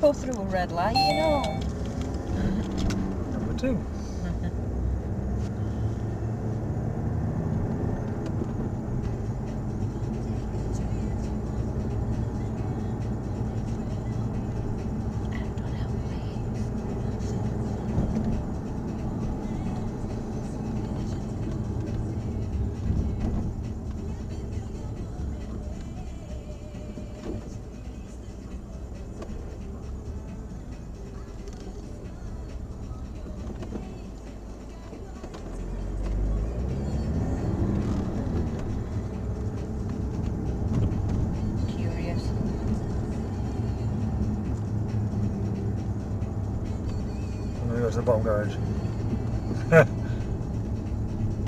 go through a red light, you know. Number 2. Curious. And then we go to the bottom garage.